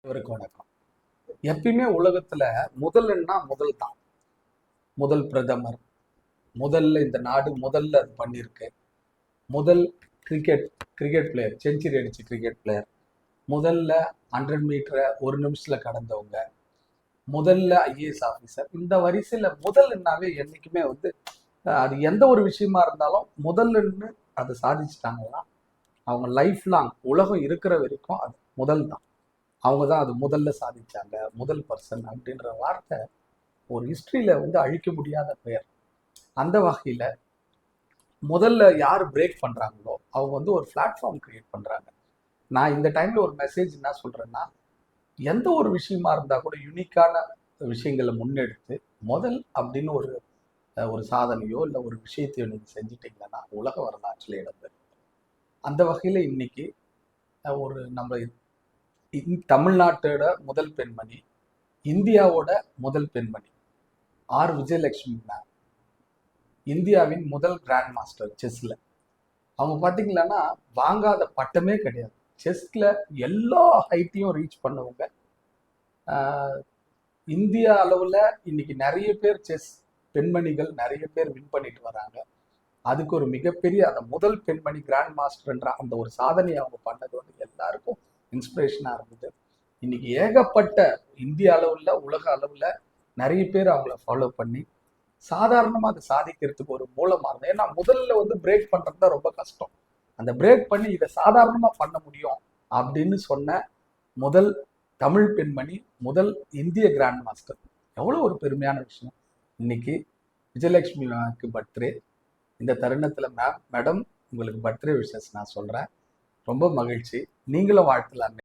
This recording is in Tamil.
இவருக்கு வணக்கம். எப்பயுமே உலகத்துல முதல்னா முதல் தான். முதல் பிரதமர், முதல்ல இந்த நாடு முதல்ல அது பண்ணியிருக்கு. முதல் கிரிக்கெட் கிரிக்கெட் பிளேயர், செஞ்சுரி அடிச்ச கிரிக்கெட் பிளேயர், முதல்ல 100 மீட்டரை ஒரு நிமிஷத்துல கடந்தவங்க, முதல்ல ஐஏஎஸ் ஆஃபீஸர். இந்த வரிசையில முதல்னாவே என்னைக்குமே அது எந்த ஒரு விஷயமா இருந்தாலும் முதல்னு அதை சாதிச்சிட்டாங்கன்னா அவங்க லைஃப் லாங் உலகம் இருக்கிற வரைக்கும் அது முதல் தான். அவங்க தான் அது முதல்ல சாதிச்சாங்க, முதல் பர்சன் அப்படின்ற வார்த்தை ஒரு ஹிஸ்டரியில அழிக்க முடியாத பெயர். அந்த வகையில முதல்ல யார் பிரேக் பண்றாங்களோ அவங்க ஒரு பிளாட்ஃபார்ம் கிரியேட் பண்றாங்க. நான் இந்த டைம்ல ஒரு மெசேஜ் என்ன சொல்றேன்னா, எந்த ஒரு விஷயமா இருந்தா கூட யூனிக்கான விஷயங்களை முன்னெடுத்து முதல் அப்படின்னு ஒரு சாதனையோ இல்லை ஒரு விஷயத்தையோ நீங்க செஞ்சிட்டீங்கன்னா உலக வரலாற்றில் இடம்பெறும். அந்த வகையில இன்னைக்கு ஒரு நம்ம தமிழ்நாட்டோட முதல் பெண்மணி, இந்தியாவோட முதல் பெண்மணி ஆர் விஜயலட்சுமி மேம், இந்தியாவின் முதல் கிராண்ட் மாஸ்டர் செஸ்ல. அவங்க பார்த்தீங்கன்னா வாங்காத பட்டமே கிடையாது. செஸ்ல எல்லா ஹைட்டையும் ரீச் பண்ணவங்க. இந்தியா அளவில் இன்னைக்கு நிறைய பேர் செஸ் பெண்மணிகள் நிறைய பேர் வின் பண்ணிட்டு வராங்க. அதுக்கு ஒரு மிகப்பெரிய அந்த முதல் பெண்மணி கிராண்ட் மாஸ்டர்ன்ற அந்த ஒரு சாதனையை அவங்க பண்ணது எல்லாருக்கும் இன்ஸ்பிரேஷனாக இருந்தது. இன்னைக்கு ஏகப்பட்ட இந்திய அளவில் உலக அளவில் நிறைய பேர் அவங்கள ஃபாலோ பண்ணி சாதாரணமாக அதை சாதிக்கிறதுக்கு ஒரு மூலமாக இருந்தது. ஏன்னா முதல்ல பிரேக் பண்ணுறது தான் ரொம்ப கஷ்டம். அந்த பிரேக் பண்ணி இதை சாதாரணமாக பண்ண முடியும் அப்படின்னு சொன்ன முதல் தமிழ் பெண்மணி, முதல் இந்திய கிராண்ட் மாஸ்டர். எவ்வளோ ஒரு பெருமையான விஷயம். இன்னைக்கு விஜயலட்சுமி மேம்க்கு பர்த்டே. இந்த தருணத்தில் மேடம் உங்களுக்கு பர்த்டே விஷஸ் நான் சொல்கிறேன். ரொம்ப மகிழ்ச்சி. நீங்களும் வாழ்த்தலாம்.